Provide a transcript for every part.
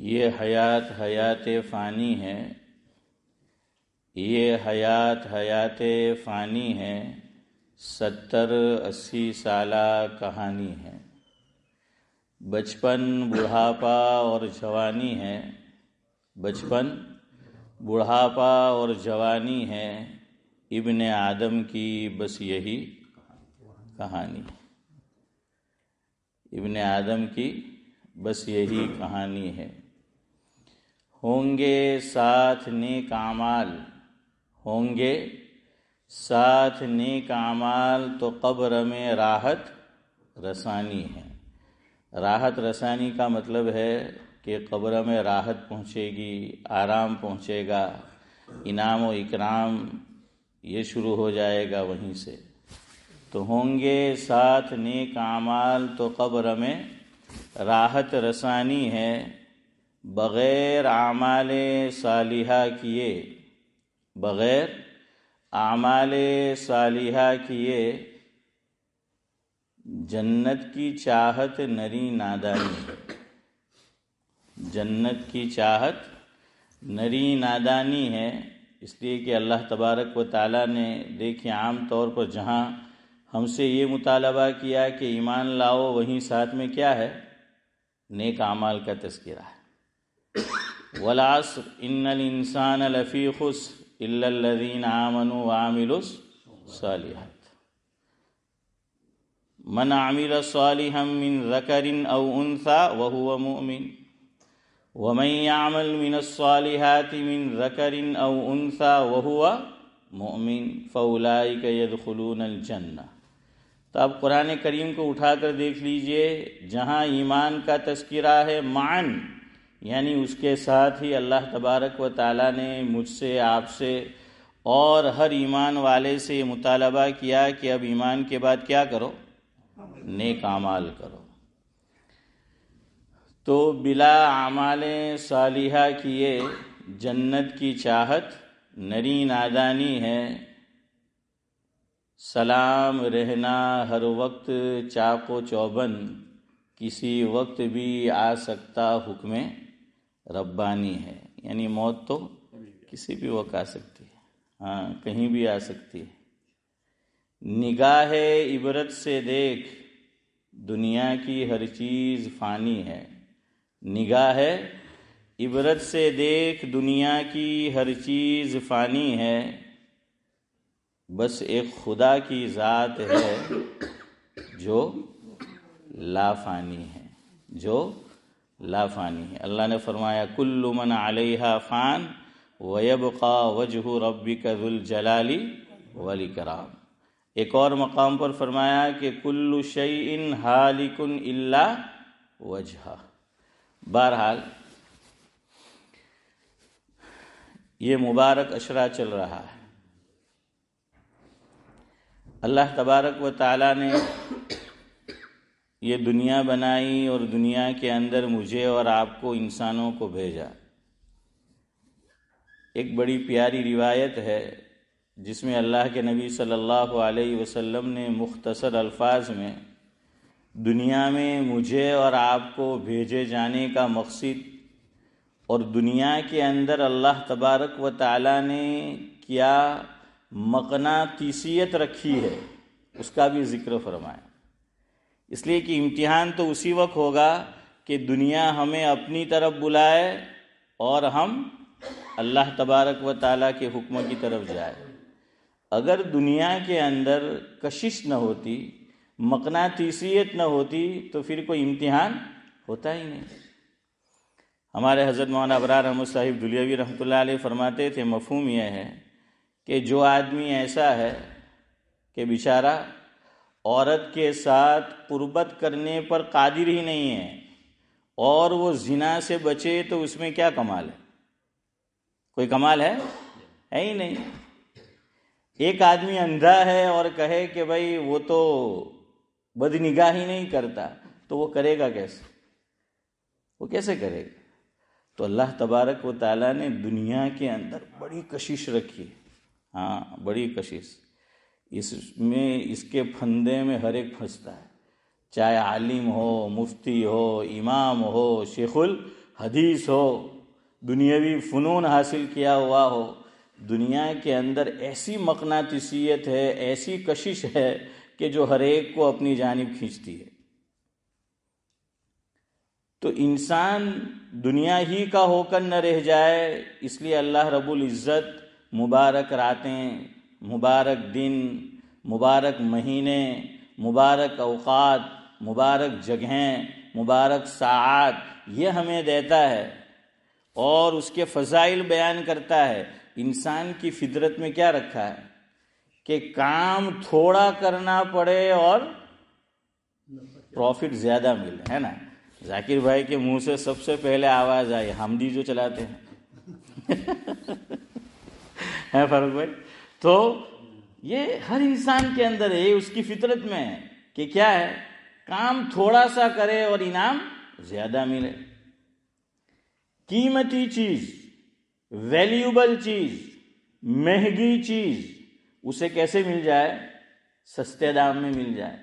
یہ حیات فانی ہے، یہ حیات فانی ہے، 70-80 سالہ کہانی ہے۔ بچپن، بڑھاپا اور جوانی ہے، بچپن، بڑھاپا اور جوانی ہے، ابن آدم کی بس یہی کہانی ہے، ابن آدم کی بس یہی کہانی ہے۔ ہوں گے ساتھ نیک اعمال، ہوں گے ساتھ نیک اعمال تو قبر میں راحت رسانی ہے۔ راحت رسانی کا مطلب ہے کہ قبر میں راحت پہنچے گی، آرام پہنچے گا، انعام و اکرام یہ شروع ہو جائے گا وہیں سے۔ تو ہوں گے ساتھ نیک اعمال تو قبر میں راحت رسانی ہے، بغیر اعمال صالحہ کیے، بغیر اعمال صالحہ کیے جنت کی چاہت نری نادانی ہے، جنت کی چاہت نری نادانی ہے۔ اس لیے کہ اللہ تبارک و تعالیٰ نے دیکھیں عام طور پر جہاں ہم سے یہ مطالبہ کیا کہ ایمان لاؤ، وہیں ساتھ میں کیا ہے؟ نیک اعمال کا تذکرہ ہے۔ والعصر ان الانسان لفی خسر الا الذین آمنوا وعملوا الصالحات من عمل صالحا من ذکر او انثى وهو مؤمن ومن يعمل من الصالحات من ذکر او انثى وهو مؤمن فاولئک يدخلون الجنہ۔ تو اب قرآن کریم کو اٹھا کر دیکھ لیجئے، جہاں ایمان کا تذکرہ ہے معاً، یعنی اس کے ساتھ ہی اللہ تبارک و تعالیٰ نے مجھ سے، آپ سے اور ہر ایمان والے سے یہ مطالبہ کیا کہ اب ایمان کے بعد کیا کرو؟ نیک اعمال کرو۔ تو بلا اعمال صالحہ کیے جنت کی چاہت نری نادانی ہے، سلام رہنا ہر وقت چاق و چوبند، کسی وقت بھی آ سکتا حکم ربانی ہے، یعنی موت تو کسی بھی وقت آ سکتی ہے، ہاں کہیں بھی آ سکتی ہے۔ نگاہ عبرت سے دیکھ دنیا کی ہر چیز فانی ہے، نگاہ عبرت سے دیکھ دنیا کی ہر چیز فانی ہے، بس ایک خدا کی ذات ہے جو لا فانی ہے، جو لا فانی ہے۔ اللہ نے فرمایا کل من علیہا فان ویبقى وجہ ربک ذو الجلال والاکرام۔ ایک اور مقام پر فرمایا کہ کل شیء ہالک الا وجہہ۔ بہرحال یہ مبارک اشرا چل رہا ہے، اللہ تبارک و تعالیٰ نے یہ دنیا بنائی اور دنیا کے اندر مجھے اور آپ کو، انسانوں کو بھیجا۔ ایک بڑی پیاری روایت ہے جس میں اللہ کے نبی صلی اللہ علیہ وسلم نے مختصر الفاظ میں دنیا میں مجھے اور آپ کو بھیجے جانے کا مقصد اور دنیا کے اندر اللہ تبارک و تعالیٰ نے کیا مقناطیسیت رکھی ہے اس کا بھی ذکر فرمایا۔ اس لیے کہ امتحان تو اسی وقت ہوگا کہ دنیا ہمیں اپنی طرف بلائے اور ہم اللہ تبارک و تعالیٰ کے حکم کی طرف جائے۔ اگر دنیا کے اندر کشش نہ ہوتی، مقناطیسیت نہ ہوتی، تو پھر کوئی امتحان ہوتا ہی نہیں۔ ہمارے حضرت مولانا ابرار احمد صاحب دلیوی رحمۃ اللہ علیہ فرماتے تھے، مفہوم یہ ہے کہ جو آدمی ایسا ہے کہ بیچارہ عورت کے ساتھ قربت کرنے پر قادر ہی نہیں ہے اور وہ زنا سے بچے، تو اس میں کیا کمال ہے؟ کوئی کمال ہے ہی نہیں۔ ایک آدمی اندھا ہے اور کہے کہ بھائی وہ تو بدنگاہی نہیں کرتا، تو وہ کرے گا کیسے؟ وہ کیسے کرے گا؟ تو اللہ تبارک و تعالیٰ نے دنیا کے اندر بڑی کشش رکھی، ہاں بڑی کشش، اس میں اس کے پھندے میں ہر ایک پھنستا ہے، چاہے عالم ہو، مفتی ہو، امام ہو، شیخ حدیث ہو، دنیاوی فنون حاصل کیا ہوا ہو، دنیا کے اندر ایسی مقناطیسیت ہے، ایسی کشش ہے کہ جو ہر ایک کو اپنی جانب کھینچتی ہے۔ تو انسان دنیا ہی کا ہو کر نہ رہ جائے، اس لیے اللہ رب العزت مبارک راتیں، مبارک دن، مبارک مہینے، مبارک اوقات، مبارک جگہیں، مبارک ساعات یہ ہمیں دیتا ہے اور اس کے فضائل بیان کرتا ہے۔ انسان کی فطرت میں کیا رکھا ہے کہ کام تھوڑا کرنا پڑے اور پروفٹ زیادہ ملے، ہے نا؟ ذاکر بھائی کے منہ سے سب سے پہلے آواز آئی حمدی جو چلاتے ہیں ہے فاروق بھائی؟ تو یہ ہر انسان کے اندر ہے، اس کی فطرت میں ہے کہ کیا ہے، کام تھوڑا سا کرے اور انعام زیادہ ملے۔ قیمتی چیز، ویلیوبل چیز، مہنگی چیز اسے کیسے مل جائے؟ سستے دام میں مل جائے۔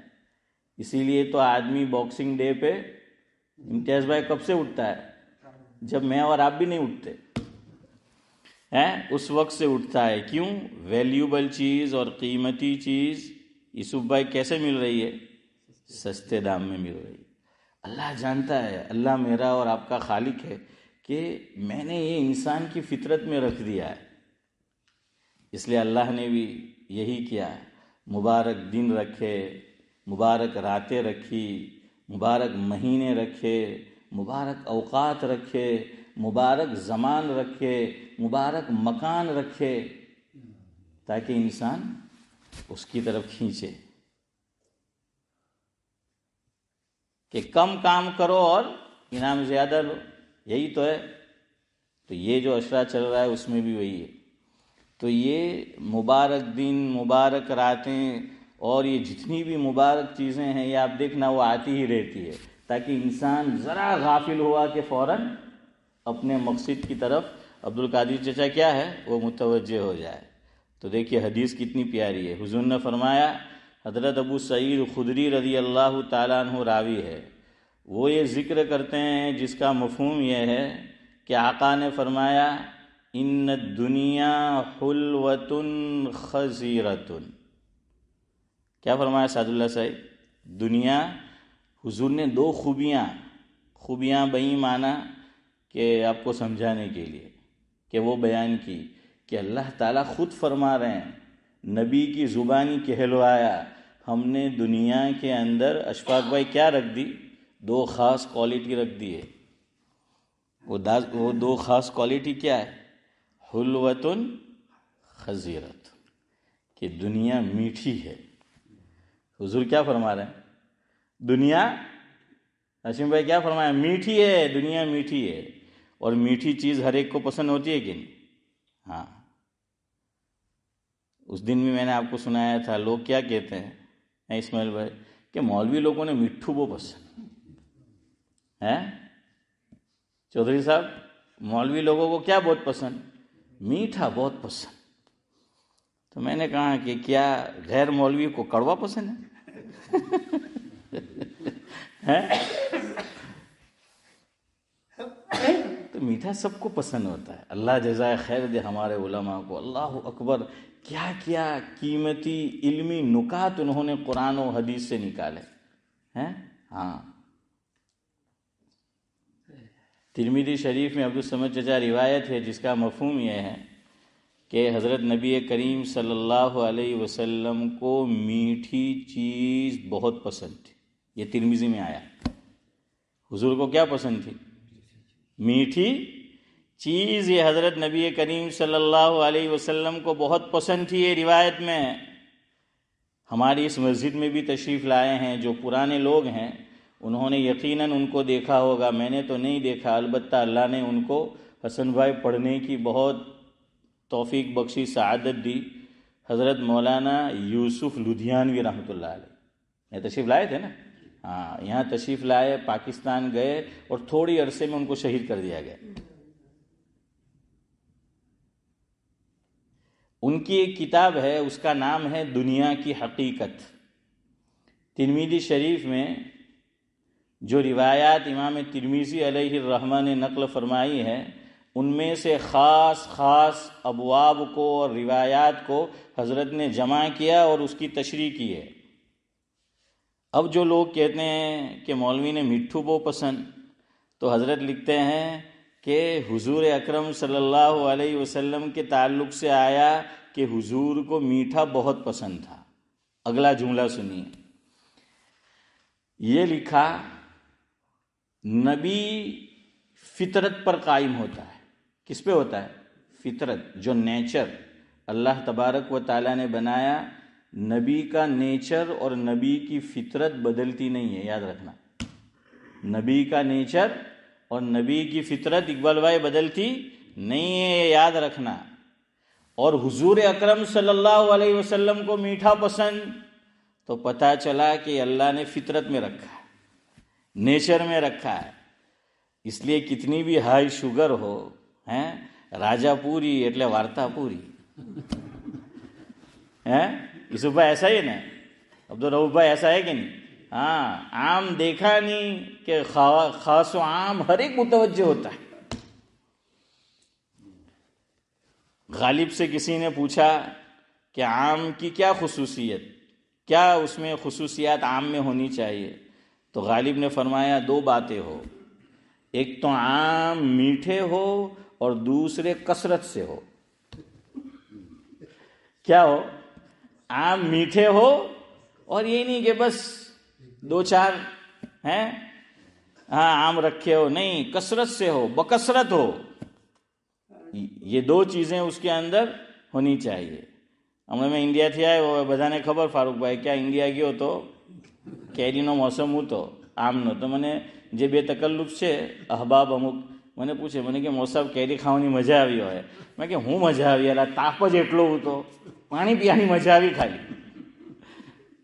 اسی لیے تو آدمی باکسنگ ڈے پہ امتیاز بھائی کب سے اٹھتا ہے؟ جب میں اور آپ بھی نہیں اٹھتے ہیں، اس وقت سے اٹھتا ہے۔ کیوں؟ ویلیوبل چیز اور قیمتی چیز یوسف بھائی کیسے مل رہی ہے؟ سستے دام میں مل رہی ہے۔ اللہ جانتا ہے، اللہ میرا اور آپ کا خالق ہے کہ میں نے یہ انسان کی فطرت میں رکھ دیا ہے، اس لیے اللہ نے بھی یہی کیا، مبارک دن رکھے، مبارک راتیں رکھی، مبارک مہینے رکھے، مبارک اوقات رکھے، مبارک زمان رکھے، مبارک مکان رکھے، تاکہ انسان اس کی طرف کھینچے کہ کم کام کرو اور انعام زیادہ لو، یہی تو ہے۔ تو یہ جو اشرا چل رہا ہے اس میں بھی وہی ہے۔ تو یہ مبارک دن، مبارک راتیں اور یہ جتنی بھی مبارک چیزیں ہیں، یہ آپ دیکھنا وہ آتی ہی رہتی ہے تاکہ انسان ذرا غافل ہوا کہ فوراً اپنے مقصد کی طرف عبد القادر چچا کیا ہے وہ متوجہ ہو جائے۔ تو دیکھیے حدیث کتنی پیاری ہے۔ حضور نے فرمایا، حضرت ابو سعید خدری رضی اللہ تعالیٰ عنہ راوی ہے، وہ یہ ذکر کرتے ہیں جس کا مفہوم یہ ہے کہ آقا نے فرمایا، ان الدنیا حلوۃ خضرۃ۔ کیا فرمایا سعد اللہ صاحب؟ دنیا، حضور نے دو خوبیاں بئی معنی کہ آپ کو سمجھانے کے لیے کہ وہ بیان کی کہ اللہ تعالیٰ خود فرما رہے ہیں، نبی کی زبانی کہلوایا، ہم نے دنیا کے اندر اشفاق بھائی کیا رکھ دی؟ دو خاص کوالٹی رکھ دی ہے۔ وہ دو خاص کوالٹی کیا ہے؟ حلوۃ خضرۃ، کہ دنیا میٹھی ہے۔ حضور کیا فرما رہے ہیں؟ دنیا، ہاشم بھائی کیا فرمایا؟ میٹھی ہے، دنیا میٹھی ہے۔ اور میٹھی چیز ہر ایک کو پسند ہوتی ہے کہ نہیں؟ ہاں، اس دن بھی میں نے آپ کو سنایا تھا، لوگ کیا کہتے ہیں اسماعیل بھائی کہ مولوی لوگوں نے مٹھو وہ پسند ہے۔ چودھری صاحب، مولوی لوگوں کو کیا بہت پسند؟ میٹھا بہت پسند۔ تو میں نے کہا کہ کیا غیر مولوی کو کڑوا پسند ہے؟ تو میٹھا سب کو پسند ہوتا ہے۔ اللہ جزائے خیر دے ہمارے علماء کو، اللہ اکبر، کیا کیا قیمتی علمی نکات انہوں نے قرآن و حدیث سے نکالے ہیں۔ ہاں، ترمذی شریف میں عبدالصمد چچا روایت ہے جس کا مفہوم یہ ہے کہ حضرت نبی کریم صلی اللہ علیہ وسلم کو میٹھی چیز بہت پسند تھی۔ یہ ترمذی میں آیا، حضور کو کیا پسند تھی؟ میٹھی چیز۔ یہ حضرت نبی کریم صلی اللہ علیہ وسلم کو بہت پسند تھی۔ یہ روایت میں ہماری اس مسجد میں بھی تشریف لائے ہیں جو پرانے لوگ ہیں، انہوں نے یقیناً ان کو دیکھا ہوگا، میں نے تو نہیں دیکھا، البتہ اللہ نے ان کو حسن بھائی پڑھنے کی بہت توفیق بخشی، سعادت دی۔ حضرت مولانا یوسف لدھیانوی رحمۃ اللہ علیہ یہ تشریف لائے تھے نا؟ ہاں، یہاں تشریف لائے، پاکستان گئے اور تھوڑی عرصے میں ان کو شہید کر دیا گیا۔ ان کی ایک کتاب ہے، اس کا نام ہے دنیا کی حقیقت۔ ترمذی شریف میں جو روایات امام ترمذی علیہ الرحمہ نے نقل فرمائی ہے ان میں سے خاص خاص ابواب کو اور روایات کو حضرت نے جمع کیا اور اس کی تشریح کی ہے۔ اب جو لوگ کہتے ہیں کہ مولوی نے مٹھو بہت پسند، تو حضرت لکھتے ہیں کہ حضور اکرم صلی اللہ علیہ وسلم کے تعلق سے آیا کہ حضور کو میٹھا بہت پسند تھا۔ اگلا جملہ سنیے، یہ لکھا نبی فطرت پر قائم ہوتا ہے۔ کس پہ ہوتا ہے؟ فطرت، جو نیچر اللہ تبارک و تعالیٰ نے بنایا، نبی کا نیچر اور نبی کی فطرت بدلتی نہیں ہے، یاد رکھنا۔ نبی کا نیچر اور نبی کی فطرت اقبال بھائی بدلتی نہیں ہے، یاد رکھنا۔ اور حضور اکرم صلی اللہ علیہ وسلم کو میٹھا پسند، تو پتہ چلا کہ اللہ نے فطرت میں رکھا ہے، نیچر میں رکھا ہے۔ اس لیے کتنی بھی ہائی شوگر ہو، راجا پوری એટલે વાર્તા પૂરી، یوسف بھائی ایسا ہی نا؟ عبدالرؤف بھائی ایسا ہے کہ نہیں؟ ہاں، عام دیکھا نہیں کہ خاص و عام ہر ایک متوجہ ہوتا ہے۔ غالب سے کسی نے پوچھا کہ عام کی کیا خصوصیت، کیا اس میں خصوصیات عام میں ہونی چاہیے؟ تو غالب نے فرمایا دو باتیں ہو، ایک تو عام میٹھے ہو اور دوسرے کثرت سے ہو۔ کیا ہو؟ عام میٹھے ہو، اور یہ نہیں کہ بس دو چار عام رکھے ہو، نہیں، کثرت سے ہو، بکثرت ہو۔ یہ دو چیزیں اس کے اندر ہونی چاہیے۔ ہمیں میں انڈیا تھی آئے وہ بધાને ખબર ફારૂક ભાઈ ક્યાં ઇન્ડિયા ગયો તો કેરીનો મોસમ હતો આમનો, તો મને જે બે તકલ્લુફ છે અહબાબ અમુક મને પૂછે, મને કે મોસાબ કેરી ખાવાની મજા આવી હોય? મેં કે હું મજા આવી યાર, તાપ જ એટલો હતો, પાણી પીવાની મજા આવી ખાલી,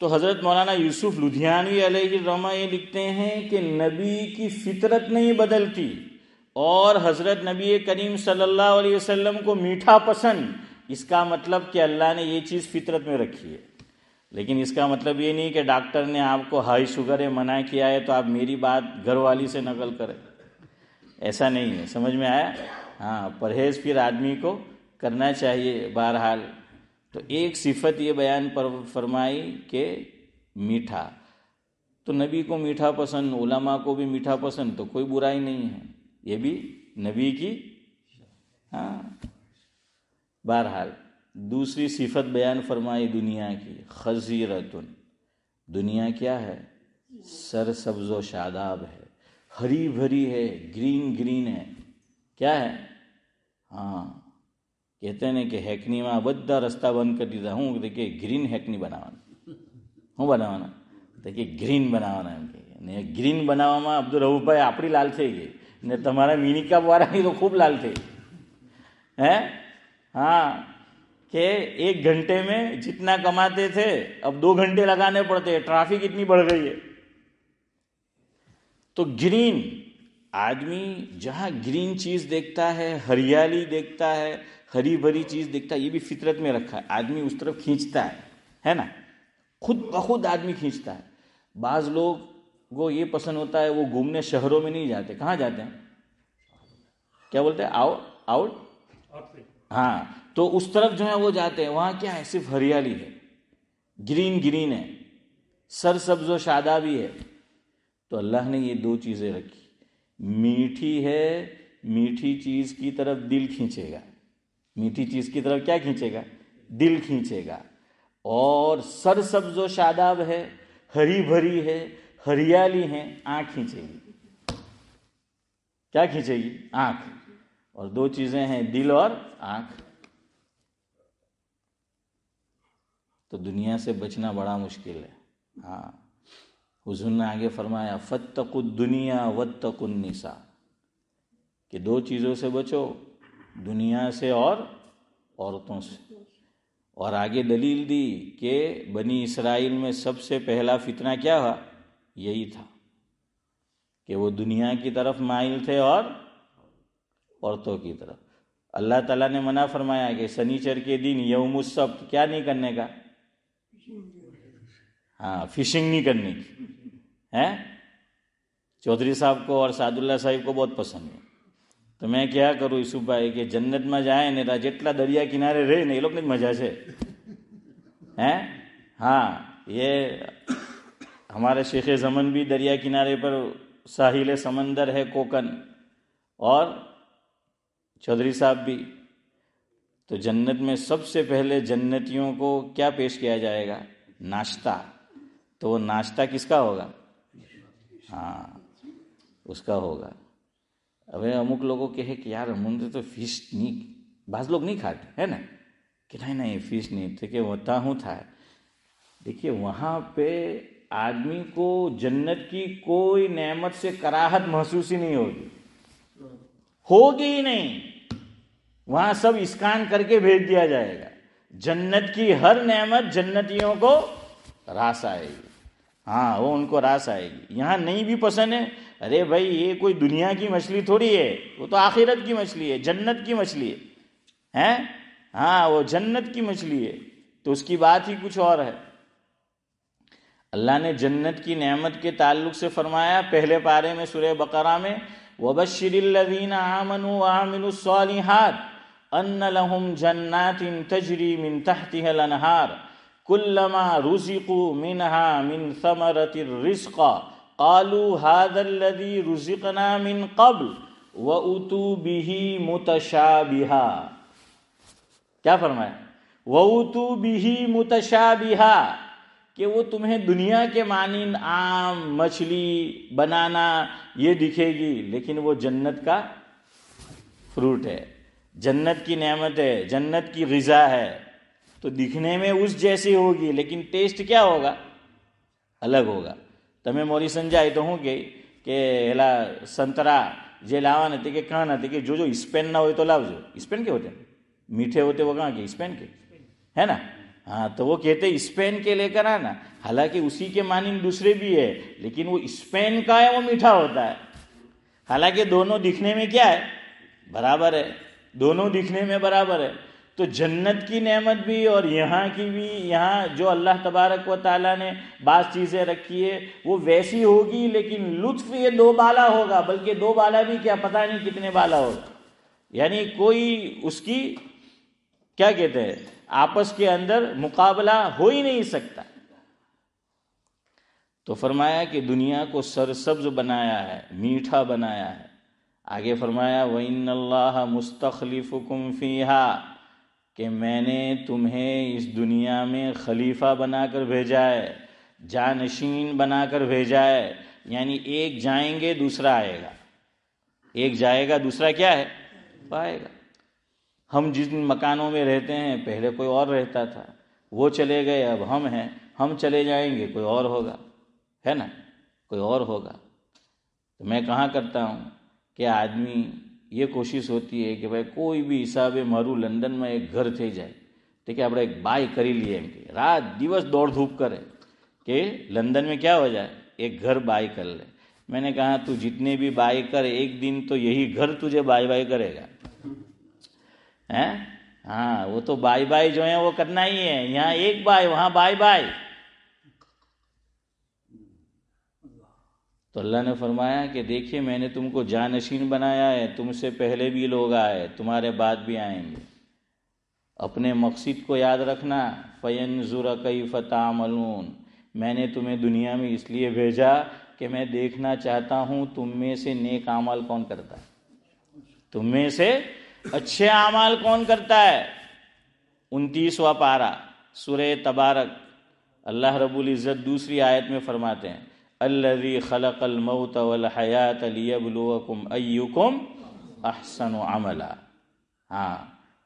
تو حضرت مولانا یوسف لدھیانوی علیہ الرحمہ یہ لکھتے ہیں کہ نبی کی فطرت نہیں بدلتی، اور حضرت نبی کریم صلی اللہ علیہ وسلم کو میٹھا پسند، اس کا مطلب کہ اللہ نے یہ چیز فطرت میں رکھی ہے۔ لیکن اس کا مطلب یہ نہیں کہ ڈاکٹر نے آپ کو ہائی شوگر ہے منع کیا ہے تو آپ میری بات گھر والی سے نقل کریں، ایسا نہیں ہے۔ سمجھ میں آیا؟ ہاں، پرہیز پھر آدمی کو کرنا چاہیے۔ بہرحال تو ایک صفت یہ بیان فرمائی کہ میٹھا، تو نبی کو میٹھا پسند، علماء کو بھی میٹھا پسند، تو کوئی برائی نہیں ہے، یہ بھی نبی کی۔ ہاں، بہرحال دوسری صفت بیان فرمائی دنیا کی، خضیرتن، دنیا کیا ہے؟ سر سبز و شاداب ہے، ہری بھری ہے، گرین گرین ہے۔ کیا ہے؟ ہاں، کہتے ہیں کہ હેકનીમાં બધા રસ્તા બંધ કરી દીધા। હું કે ગ્રીન હેકની બનાવવાના, શું બનાવવાના? તો કે ગ્રીન બનાવવાના એમ કે, ને ગ્રીન બનાવવામાં અબ્દુલ-રઉફભાઈ આપણી લાલ થઈ ગઈ, ને તમારા મિનિકાપવાળાની તો ખૂબ લાલ થઈ ہے۔ ہاں، کہ ایک گھنٹے میں جتنا کماتے تھے اب 2 گھنٹے لگانے پڑتے ہیں، ٹریفک اتنی بڑھ گئی ہے۔ تو گرین، آدمی جہاں گرین چیز دیکھتا ہے، ہریالی دیکھتا ہے، ہری بھری چیز دیکھتا ہے، یہ بھی فطرت میں رکھا ہے، آدمی اس طرف کھینچتا ہے نا، خود بخود آدمی کھینچتا ہے۔ بعض لوگ کو یہ پسند ہوتا ہے، وہ گھومنے شہروں میں نہیں جاتے، کہاں جاتے ہیں؟ کیا بولتے ہیں؟ آؤٹ، ہاں، تو اس طرف جو ہے وہ جاتے ہیں، وہاں کیا ہے؟ صرف ہریالی ہے، گرین گرین ہے، سر سبز و شادابی ہے۔ تو اللہ نے یہ 2 چیزیں رکھی، میٹھی ہے، میٹھی چیز کی طرف دل کھینچے گا، میٹھی چیز کی طرف کیا کھینچے گا؟ دل کھینچے گا، اور سر سبز و شاداب ہے، ہری بھری ہے، ہریالی ہے، آنکھ کھینچے گی۔ کیا کھینچے گی؟ آنکھ۔ اور 2 چیزیں ہیں، دل اور آنکھ۔ تو دنیا سے بچنا بڑا مشکل ہے۔ ہاں، حضور نے آگے فرمایا فاتقوا الدنیا واتقوا النساء، کہ دو چیزوں سے بچو، دنیا سے اور عورتوں سے. اور آگے دلیل دی کہ بنی اسرائیل میں سب سے پہلا فتنہ کیا ہوا؟ یہی تھا کہ وہ دنیا کی طرف مائل تھے اور عورتوں کی طرف. اللہ تعالیٰ نے منع فرمایا کہ سنیچر کے دن یوم السبت کیا نہیں کرنے کا؟ ہاں، فشنگ نہیں کرنے کی ہے. چودھری صاحب کو اور سعد اللہ صاحب کو بہت پسند ہے. تو میں کیا کروں یوسف بھائی کہ جنت میں جائیں نہیں تو جتلا دریا کنارے رہے نہیں لوگ نہیں مزہ سے ہیں. ہاں، یہ ہمارے شیخ زمن بھی دریا کنارے پر ساحل سمندر ہے کوکن، اور چودھری صاحب بھی. تو جنت میں سب سے پہلے جنتیوں کو کیا پیش کیا جائے گا؟ ناشتہ. تو وہ ناشتہ کس کا ہوگا؟ ہاں، اس کا ہوگا. اب امک لوگوں کہے کہ یار ہم تو فش نہیں، بعض لوگ نہیں کھاتے ہے نا، کہ نہیں فش نہیں تھے کہ ہوتا ہوں تھا. دیکھیے وہاں پہ آدمی کو جنت کی کوئی نعمت سے کراہت محسوس ہی نہیں ہوگی ہی نہیں. وہاں سب اسکان کر کے بھیج دیا جائے گا. جنت کی ہر نعمت جنتیوں کو راس آئے گی. ہاں، وہ ان کو راس آئے گی. یہاں نہیں بھی پسند ہے، ارے بھائی یہ کوئی دنیا کی مچھلی تھوڑی ہے، وہ تو آخرت کی مچھلی ہے، جنت کی مچھلی ہے. ہاں، وہ جنت کی مچھلی ہے، تو اس کی بات ہی کچھ اور ہے. اللہ نے جنت کی نعمت کے تعلق سے فرمایا پہلے پارے میں سورہ بقرہ میں وَبَشِّرِ الَّذِينَ آمَنُوا وَعَمِلُوا الصَّالِحَاتِ أَنَّ لَهُمْ جَنَّاتٍ تَجْرِي مِنْ تَحْتِهَا الْأَنْهَارُ كُلَّمَا رُزِقُوا مِنْهَا مِنْ ثَمَرَةٍ رِزْقًا قَالُوا هَذَا الَّذِي رُزِقْنَا مِنْ قَبْلُ وَأُتُوا بِهِ مُتَشَابِهًا. کیا فرمایا؟ وَأُتُوا بِهِ مُتَشَابِهًا، کہ وہ تمہیں دنیا کے مانند آم، مچھلی، بنانا یہ دکھے گی، لیکن وہ جنت کا فروٹ ہے، جنت کی نعمت ہے، جنت کی غذا ہے. تو دکھنے میں اس جیسی ہوگی لیکن ٹیسٹ کیا ہوگا؟ الگ ہوگا. تمہیں موری سمجھائی تو ہوں گے کہ ہلا سنترا یہ لاوا نہ کہ کہاں نہ کہ جو اسپین نہ ہوئے تو لاؤ. جو اسپین کے ہوتے ہیں میٹھے ہوتے وہ کہاں کے؟ اسپین کے ہے نا. ہاں، تو وہ کہتے اسپین کے لے کر آنا. حالانکہ اسی کے مانند دوسرے بھی ہے، لیکن وہ اسپین کا ہے وہ میٹھا ہوتا ہے. حالانکہ دونوں دکھنے میں کیا ہے؟ برابر ہے. دونوں دکھنے میں برابر ہے. تو جنت کی نعمت بھی اور یہاں کی بھی، یہاں جو اللہ تبارک و تعالیٰ نے بعض چیزیں رکھی ہے وہ ویسی ہوگی، لیکن لطف یہ دو بالا ہوگا. بلکہ دو بالا بھی کیا پتہ نہیں کتنے بالا ہوگا. یعنی کوئی اس کی کیا کہتے ہیں آپس کے اندر مقابلہ ہو ہی نہیں سکتا. تو فرمایا کہ دنیا کو سرسبز بنایا ہے، میٹھا بنایا ہے. آگے فرمایا وَإِنَّ اللَّهَ مُسْتَخْلِفُكُمْ فِيهَا، کہ میں نے تمہیں اس دنیا میں خلیفہ بنا کر بھیجا ہے، جانشین بنا کر بھیجا ہے. یعنی ایک جائیں گے دوسرا آئے گا، ایک جائے گا دوسرا کیا ہے؟ آئے گا. ہم جن مکانوں میں رہتے ہیں پہلے کوئی اور رہتا تھا، وہ چلے گئے، اب ہم ہیں، ہم چلے جائیں گے کوئی اور ہوگا، ہے نا، کوئی اور ہوگا. تو میں کہاں کرتا ہوں کہ آدمی یہ کوشش ہوتی ہے کہ بھائی کوئی بھی حساب مارو لندن میں ایک گھر تھے جائے، ٹھیک ہے، આપણે ایک بائی کری لیے کہ رات દિવસ دوڑ دھوپ کرے کہ لندن میں کیا ہو جائے، ایک گھر بائی کر لے. میں نے کہا تو جتنے بھی بائی کر، ایک دن تو یہی گھر تجھے بائی کرے گا. ہاں، وہ تو بائی جو ہے وہ کرنا ہی ہے. یہاں ایک بائی، وہاں بائی. تو اللہ نے فرمایا کہ دیکھیے میں نے تم کو جانشین بنایا ہے، تم سے پہلے بھی لوگ آئے، تمہارے بعد بھی آئیں گے. اپنے مقصد کو یاد رکھنا. فَيَنْظُرَ كَيْفَ تَعْمَلُونَ، میں نے تمہیں دنیا میں اس لیے بھیجا کہ میں دیکھنا چاہتا ہوں تم میں سے نیک اعمال کون کرتا ہے، تم میں سے اچھے اعمال کون کرتا ہے. 29واں پارہ سورہ تبارک، اللہ رب العزت دوسری آیت میں فرماتے ہیں الذی خلق الموت والحیات لیبلوکم ایکم احسن عملا. ہاں،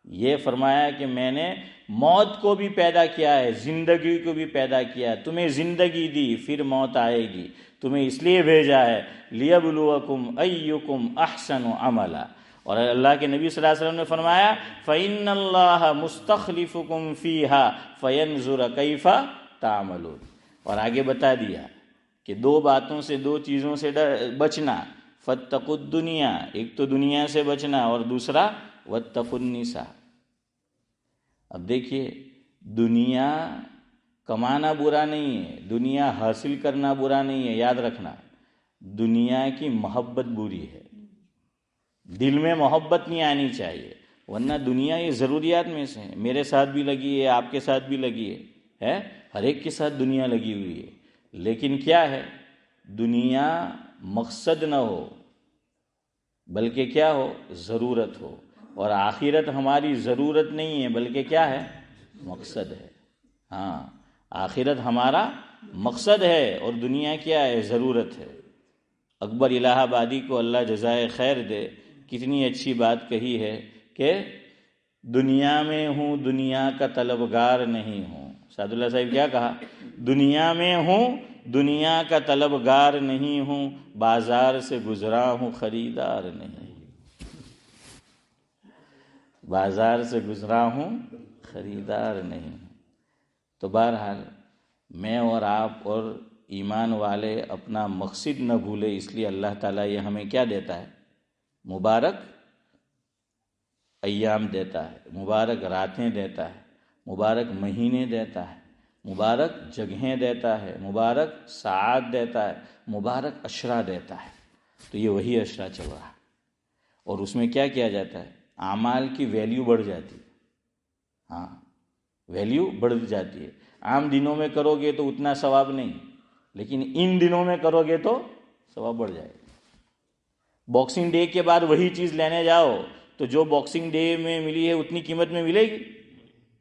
یہ فرمایا کہ میں نے موت کو بھی پیدا کیا ہے، زندگی کو بھی پیدا کیا ہے، تمہیں زندگی دی پھر موت آئے گی، تمہیں اس لیے بھیجا ہے لیبلوکم ایکم احسن عملا۔ اور اللہ کے نبی صلی اللہ علیہ وسلم نے فرمایا فإن اللہ مستخلفکم فیہا فینظر کیف تعملون، اور آگے بتا دیا کہ دو باتوں سے، دو چیزوں سے بچنا، فاتقوا الدنیا، ایک تو دنیا سے بچنا، اور دوسرا واتقوا النساء۔ اب دیکھیے، دنیا کمانا برا نہیں ہے، دنیا حاصل کرنا برا نہیں ہے، یاد رکھنا، دنیا کی محبت بری ہے، دل میں محبت نہیں آنی چاہیے، ورنہ دنیا یہ ضروریات میں سے ہے، میرے ساتھ بھی لگی ہے، آپ کے ساتھ بھی لگی ہے، ہر ایک کے ساتھ دنیا لگی ہوئی ہے، لیکن کیا ہے، دنیا مقصد نہ ہو بلکہ کیا ہو، ضرورت ہو، اور آخرت ہماری ضرورت نہیں ہے بلکہ کیا ہے، مقصد ہے۔ ہاں، آخرت ہمارا مقصد ہے اور دنیا کیا ہے، ضرورت ہے۔ اکبر الہ آبادی کو اللہ جزائے خیر دے، کتنی اچھی بات کہی ہے کہ دنیا میں ہوں دنیا کا طلبگار نہیں ہوں۔ سعد اللہ صاحب کیا کہا، دنیا میں ہوں دنیا کا طلبگار نہیں ہوں، بازار سے گزرا ہوں خریدار نہیں، بازار سے گزرا ہوں خریدار نہیں۔ تو بہرحال میں اور آپ اور ایمان والے اپنا مقصد نہ بھولے، اس لیے اللہ تعالیٰ یہ ہمیں کیا دیتا ہے، مبارک ایام دیتا ہے، مبارک راتیں دیتا ہے، مبارک مہینے دیتا ہے، مبارک جگہیں دیتا ہے، مبارک ساعات دیتا ہے، مبارک اشرا دیتا ہے۔ تو یہ وہی اشرا چل رہا ہے، اور اس میں کیا کیا جاتا ہے، اعمال کی ویلیو بڑھ جاتی ہے۔ ہاں، ویلیو بڑھ جاتی ہے۔ عام دنوں میں کرو گے تو اتنا ثواب نہیں، لیکن ان دنوں میں کرو گے تو ثواب بڑھ جائے گا۔ باکسنگ ڈے کے بعد وہی چیز لینے جاؤ تو جو باکسنگ ڈے میں ملی ہے اتنی قیمت میں ملے گی؟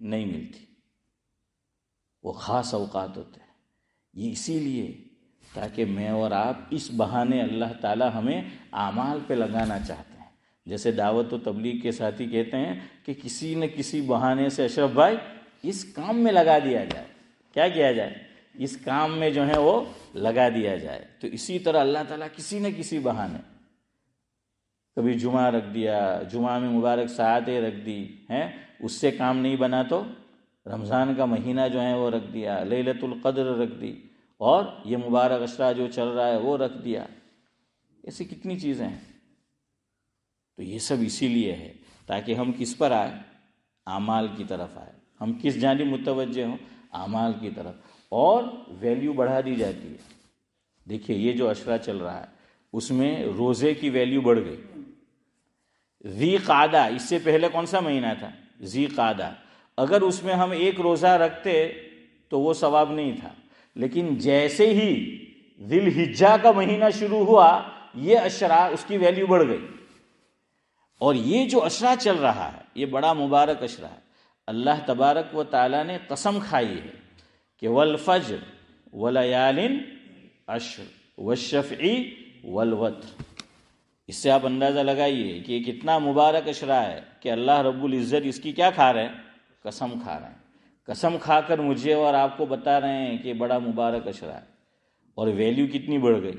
نہیں ملتی، وہ خاص اوقات ہوتے ہیں۔ یہ اسی لیے تاکہ میں اور آپ اس بہانے اللہ تعالی ہمیں اعمال پہ لگانا چاہتے ہیں۔ جیسے دعوت و تبلیغ کے ساتھی کہتے ہیں کہ کسی نہ کسی بہانے سے اشرف بھائی اس کام میں لگا دیا جائے، کیا کیا جائے، اس کام میں جو ہے وہ لگا دیا جائے۔ تو اسی طرح اللہ تعالیٰ کسی نہ کسی بہانے، کبھی جمعہ رکھ دیا، جمعہ میں مبارک ساعتیں رکھ دی ہیں، اس سے کام نہیں بنا تو رمضان کا مہینہ جو ہے وہ رکھ دیا، لیلۃ القدر رکھ دی، اور یہ مبارک اشرا جو چل رہا ہے وہ رکھ دیا۔ ایسی کتنی چیزیں ہیں۔ تو یہ سب اسی لیے ہے تاکہ ہم کس پر آئے، اعمال کی طرف آئے، ہم کس جانب متوجہ ہوں، اعمال کی طرف، اور ویلیو بڑھا دی جاتی ہے۔ دیکھیے یہ جو اشرا چل رہا ہے اس میں روزے کی ویلیو بڑھ گئی۔ ذی قعدہ، اس سے پہلے کون سا مہینہ تھا، ذی قعدہ، اگر اس میں ہم ایک روزہ رکھتے تو وہ ثواب نہیں تھا، لیکن جیسے ہی ذی الحجہ کا مہینہ شروع ہوا یہ اشرا، اس کی ویلیو بڑھ گئی۔ اور یہ جو اشرا چل رہا ہے یہ بڑا مبارک اشرا ہے۔ اللہ تبارک و تعالیٰ نے قسم کھائی ہے کہ والفجر ولیال عشر والشفع والوتر۔ اس سے آپ اندازہ لگائیے کہ یہ کتنا مبارک اشرا ہے کہ اللہ رب العزت اس کی کیا کھا رہے ہیں، قسم کھا رہے ہیں۔ قسم کھا کر مجھے اور آپ کو بتا رہے ہیں کہ بڑا مبارک اشرا ہے، اور ویلیو کتنی بڑھ گئی۔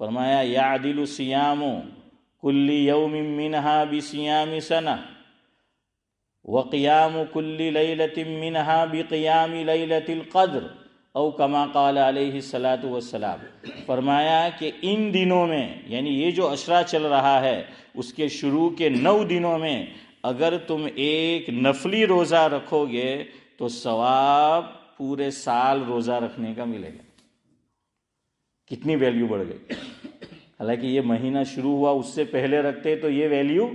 فرمایا یعدل صیام کل یوم منہا بصیام سنہ وقیام کل لیلۃ منہا بقیام لیلۃ القدر او کما قال علیہ الصلاۃ والسلام۔ فرمایا کہ ان دنوں میں، یعنی یہ جو اشرا چل رہا ہے اس کے شروع کے 9 دنوں میں اگر تم ایک نفلی روزہ رکھو گے تو ثواب پورے سال روزہ رکھنے کا ملے گا۔ کتنی ویلیو بڑھ گئی۔ حالانکہ یہ مہینہ شروع ہوا اس سے پہلے رکھتے تو یہ ویلیو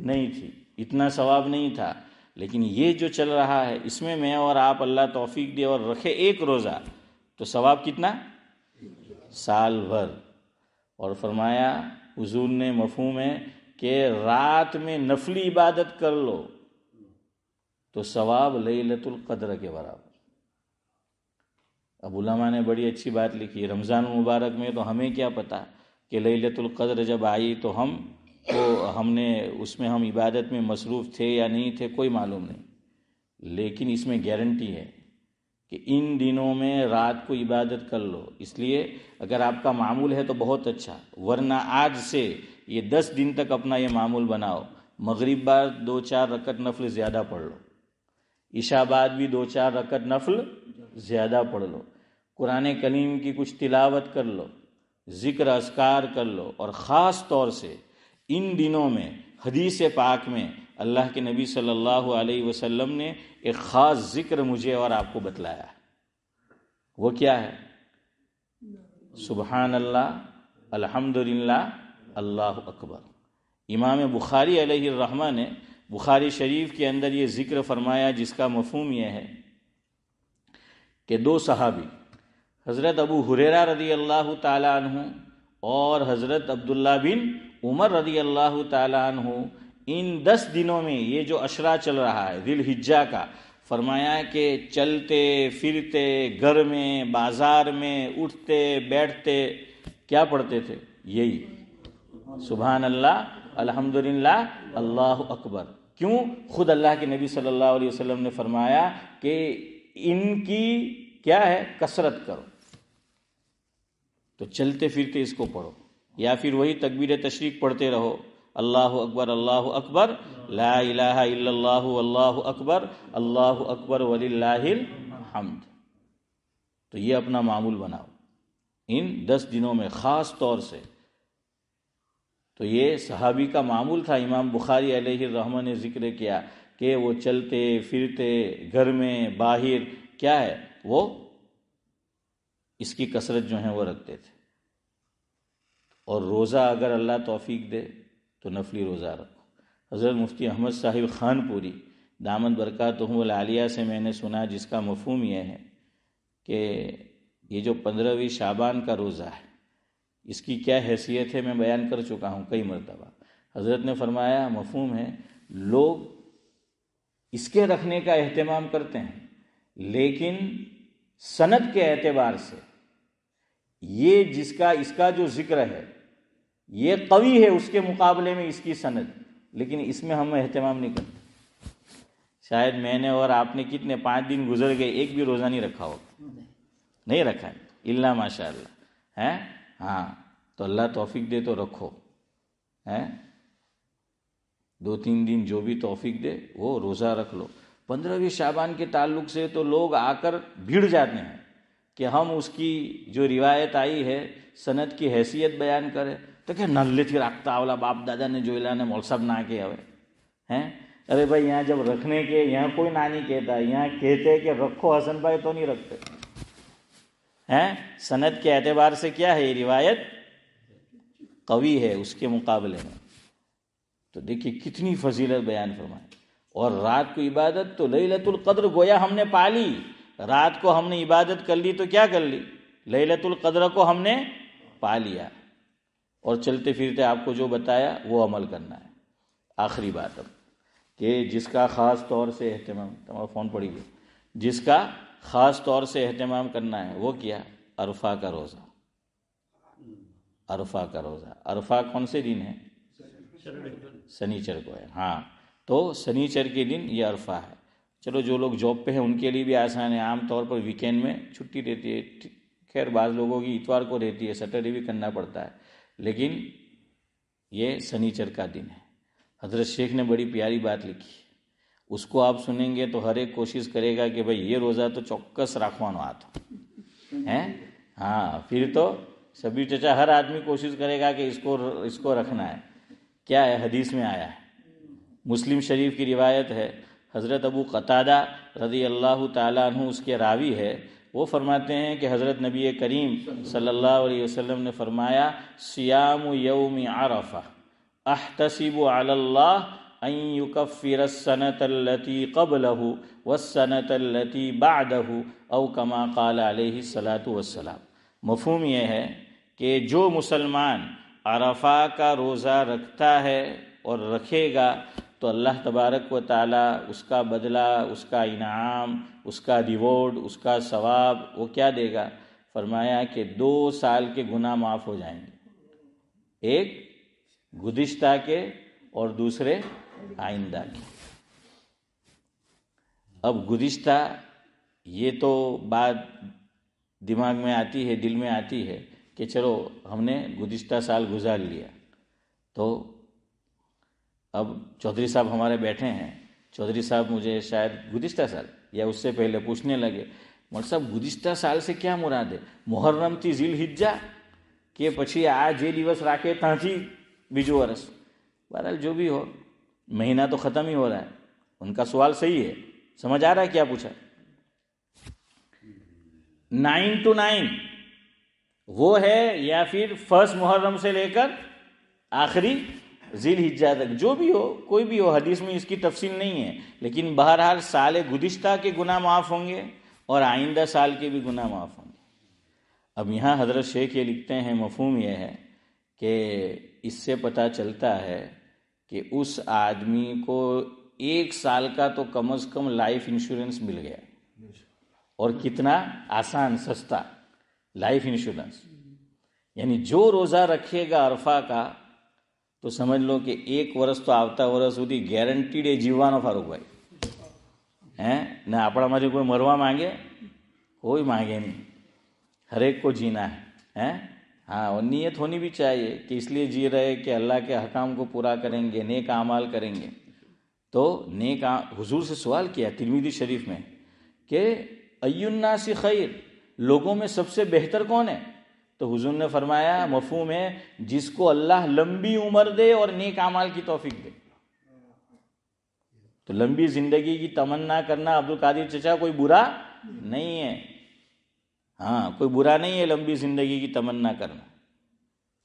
نہیں تھی، اتنا ثواب نہیں تھا، لیکن یہ جو چل رہا ہے اس میں میں اور آپ اللہ توفیق دے اور رکھے ایک روزہ تو ثواب کتنا، سال بھر۔ اور فرمایا حضور نے مفہوم ہے کہ رات میں نفلی عبادت کر لو تو ثواب لیلۃ القدر کے برابر۔ اب علماء نے بڑی اچھی بات لکھی، رمضان المبارک میں تو ہمیں کیا پتہ کہ لیلۃ القدر جب آئی تو ہم تو ہم نے اس میں ہم عبادت میں مصروف تھے یا نہیں تھے کوئی معلوم نہیں، لیکن اس میں گارنٹی ہے کہ ان دنوں میں رات کو عبادت کر لو. اس لیے اگر آپ کا معمول ہے تو بہت اچھا، ورنہ آج سے یہ 10 دن تک اپنا یہ معمول بناؤ. مغرب بعد 2-4 رکعت نفل زیادہ پڑھ لو، عشاء بعد بھی 2-4 رکعت نفل زیادہ پڑھ لو، قرآن کریم کی کچھ تلاوت کر لو، ذکر اذکار کر لو. اور خاص طور سے ان دنوں میں حدیث پاک میں اللہ کے نبی صلی اللہ علیہ وسلم نے ایک خاص ذکر مجھے اور آپ کو بتلایا ہے. وہ کیا ہے؟ سبحان اللہ، الحمدللہ، اللہ اکبر. امام بخاری علیہ الرحمہ نے بخاری شریف کے اندر یہ ذکر فرمایا، جس کا مفہوم یہ ہے کہ 2 صحابی حضرت ابو ہریرہ رضی اللہ تعالی عنہ اور حضرت عبداللہ بن عمر رضی اللہ تعالی عنہ ان 10 دنوں میں یہ جو عشرہ چل رہا ہے ذی الحجہ کا، فرمایا کہ چلتے پھرتے گھر میں بازار میں اٹھتے بیٹھتے کیا پڑھتے تھے؟ یہی سبحان اللہ، الحمدللہ، اللہ اکبر. کیوں؟ خود اللہ کے نبی صلی اللہ علیہ وسلم نے فرمایا کہ ان کی کیا ہے؟ کثرت کرو. تو چلتے پھرتے اس کو پڑھو، یا پھر وہی تکبیر تشریق پڑھتے رہو، اللہ اکبر، اللہ اکبر، لا الہ الا اللہ، اللہ اکبر وللہ الحمد. تو یہ اپنا معمول بناؤ ان 10 دنوں میں خاص طور سے. تو یہ صحابی کا معمول تھا. امام بخاری علیہ الرحمہ نے ذکر کیا کہ وہ چلتے پھرتے گھر میں باہر کیا ہے، وہ اس کی کثرت جو ہے وہ رکھتے تھے. اور روزہ اگر اللہ توفیق دے تو نفلی روزہ رکھو. حضرت مفتی احمد صاحب خان پوری دامت برکاتہم العالیہ سے میں نے سنا، جس کا مفہوم یہ ہے کہ یہ جو 15ویں شعبان کا روزہ ہے اس کی کیا حیثیت ہے، میں بیان کر چکا ہوں کئی مرتبہ. حضرت نے فرمایا مفہوم ہے، لوگ اس کے رکھنے کا اہتمام کرتے ہیں، لیکن سند کے اعتبار سے یہ اس کا جو ذکر ہے یہ قوی ہے اس کے مقابلے میں اس کی سند، لیکن اس میں ہم اہتمام نہیں کرتے. شاید میں نے اور آپ نے کتنے 5 دن گزر گئے، ایک بھی روزہ نہیں رکھا ہوگا، نہیں رکھا ہے الا ماشاء اللہ ہے. ہاں تو اللہ توفیق دے تو رکھو، 2-3 دن جو بھی توفیق دے وہ روزہ رکھ لو. 15ویں شعبان کے تعلق سے تو لوگ آ کر بھیڑ جاتے ہیں کہ ہم اس کی جو روایت آئی ہے سند کی حیثیت بیان کریں. تو کہ نلے تھی رکھتا اولا باپ دادا نے جو اعلان مول صاحب نہ کیا ہوئے ہیں. ارے بھائی یہاں جب رکھنے کے یہاں کوئی نہ نہیں کہتا، یہاں کہتے کہ رکھو، حسن بھائی تو نہیں رکھتے ہیں. سند کے اعتبار سے کیا ہے، یہ روایت قوی ہے اس کے مقابلے میں. تو دیکھیے کتنی فضیلت بیان فرمائے. اور رات کو عبادت تو لیلۃ القدر گویا ہم نے پا لی. رات کو ہم نے عبادت کر لی تو کیا کر لی، لیلۃ القدر کو ہم نے پا لیا. اور چلتے پھرتے آپ کو جو بتایا وہ عمل کرنا ہے. آخری بات اب کہ جس کا خاص طور سے اہتمام، تمہارا فون پڑی گیا، جس کا خاص طور سے اہتمام کرنا ہے وہ کیا، عرفہ کا روزہ. عرفہ کا روزہ، عرفہ کون سے دن ہے؟ سنیچر کو ہے. ہاں تو سنیچر کے دن یہ عرفہ ہے. چلو جو لوگ جاب پہ ہیں ان کے لیے بھی آسان ہے، عام طور پر ویکینڈ میں چھٹی رہتی ہے. خیر بعض لوگوں کی اتوار کو رہتی ہے، سیٹرڈے بھی کرنا پڑتا ہے، لیکن یہ سنیچر کا دن ہے. حضرت شیخ نے بڑی پیاری بات لکھی، اس کو آپ سنیں گے تو ہر ایک کوشش کرے گا کہ بھئی یہ روزہ تو چوکس رکھوانو آتا ہے. ہاں پھر تو سبھی چچا ہر آدمی کوشش کرے گا کہ اس کو رکھنا ہے. کیا ہے، حدیث میں آیا ہے، مسلم شریف کی روایت ہے. حضرت ابو قتادہ رضی اللہ تعالیٰ عنہ اس کے راوی ہے. وہ فرماتے ہیں کہ حضرت نبی کریم صلی اللہ علیہ وسلم نے فرمایا صیام یوم عرفہ احتسب علی اللہ ان یکفر السنة التي قبلہ والسنة التي بعدہ او کما قال علیہ الصلاۃ والسلام. مفہوم یہ ہے کہ جو مسلمان عرفہ کا روزہ رکھتا ہے اور رکھے گا تو اللہ تبارک و تعالی اس کا بدلہ، اس کا انعام، اس کا ریوارڈ، اس کا ثواب وہ کیا دے گا؟ فرمایا کہ 2 سال کے گناہ معاف ہو جائیں گے. ایک گزشتہ کے اور دوسرے آئندہ کے. اب گزشتہ یہ تو بات دماغ میں آتی ہے، دل میں آتی ہے کہ چلو ہم نے گزشتہ سال گزار لیا. تو اب چودھری صاحب ہمارے بیٹھے ہیں، چودھری صاحب مجھے شاید گزشتہ سال یا اس سے پہلے پوچھنے لگے، مول صاحب گزشتہ سال سے کیا مراد ہے؟ محرم تھی ذی الحجہ کہ پچھی آج یہ દિવસ રાખે ત્યાંથી બીજું વર્ષ؟ بہرحال جو بھی ہو، مہینہ تو ختم ہی ہو رہا ہے. ان کا سوال صحیح ہے، سمجھ آ رہا ہے کیا پوچھا؟ 9 to 9 وہ ہے یا پھر فرسٹ محرم سے لے کر آخری ذی الحجہ تک، جو بھی ہو کوئی بھی ہو، حدیث میں اس کی تفصیل نہیں ہے. لیکن بہرحال سال گزشتہ کے گناہ معاف ہوں گے اور آئندہ سال کے بھی گناہ معاف ہوں گے. اب یہاں حضرت شیخ یہ لکھتے ہیں، مفہوم یہ ہے کہ اس سے پتہ چلتا ہے کہ اس آدمی کو 1 سال کا تو کم از کم لائف انشورنس مل گیا. اور کتنا آسان سستا لائف انشورنس. یعنی جو روزہ رکھے گا عرفہ کا تو سمجھ لو کہ 1 વર્ષ તો આવતા વર્ષ સુધી ગેરંટીડ એ જીવવાનો ફારૂકભાઈ. ને આપણામાંથી કોઈ મરવા માંગે? کوئی مانگے نہیں، ہر ایک کو جینا ہے. ہاں، اور نیت ہونی بھی چاہیے کہ اس لیے جی رہے کہ اللہ کے احکام کو پورا کریں گے، نیک اعمال کریں گے. تو نیک حضور سے سوال کیا ترمذی شریف میں کہ ای الناس خیر، لوگوں میں سب سے بہتر کون ہے؟ تو حضور نے فرمایا، مفہوم ہے جس کو اللہ لمبی عمر دے اور نیک اعمال کی توفیق دے. تو لمبی زندگی کی تمنا کرنا عبد القادر چچا کوئی برا نہیں ہے. ہاں، کوئی برا نہیں ہے لمبی زندگی کی تمنا کرنا.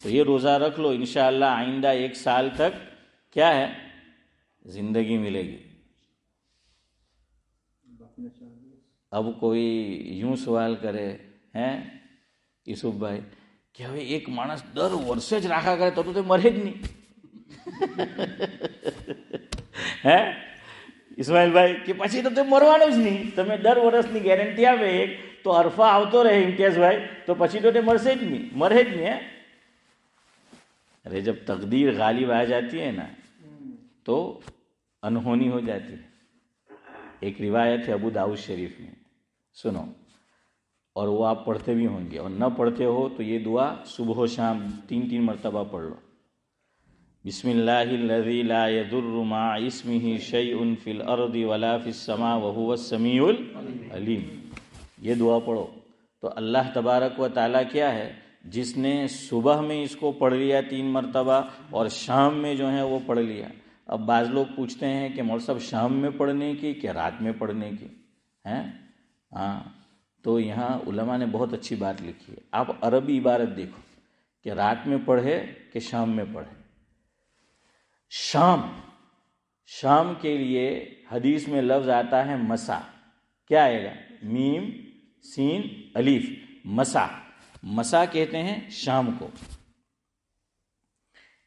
تو یہ روزہ رکھ لو، انشاءاللہ آئندہ 1 سال تک کیا ہے زندگی ملے گی. اب کوئی یوں سوال کرے ہیں یوسف بھائی کہ હવે એક માણસ દર વર્ષે જ રાખા કરે તો મરે જ નહીં. હે ઇસ્માઇલ ભાઈ કે પછી તો મરવાનું જ નહીં. તમે દર વર્ષની ગેરંટી આવે એક તો અરફા આવતો રહે ઇમ્તિયાઝભાઈ, તો પછી તો મરશે જ નહીં, મરે જ નહીં. ارے جب تقدیر غالب آ جاتی ہے نا تو انہونی ہو جاتی ہے. ایک روایت ہے ابو داؤد شریف میں، سنو، اور وہ آپ پڑھتے بھی ہوں گے، اور نہ پڑھتے ہو تو یہ دعا صبح و شام 3 مرتبہ پڑھ لو. بسم اللہ الذی لا یضر مع اسمہ شیء فی الارض ولا فی السماء وہو السمیع العلیم. یہ دعا پڑھو تو اللہ تبارک و تعالیٰ کیا ہے، جس نے صبح میں اس کو پڑھ لیا 3 مرتبہ اور شام میں جو ہے وہ پڑھ لیا. اب بعض لوگ پوچھتے ہیں کہ مول صاحب شام میں پڑھنے کی کہ رات میں پڑھنے کی ہیں؟ ہاں، تو یہاں علماء نے بہت اچھی بات لکھی ہے. آپ عربی عبارت دیکھو کہ رات میں پڑھے کہ شام میں پڑھے. شام کے لیے حدیث میں لفظ آتا ہے مسا. کیا آئے گا؟ میم سین الف، مسا. مسا کہتے ہیں شام کو.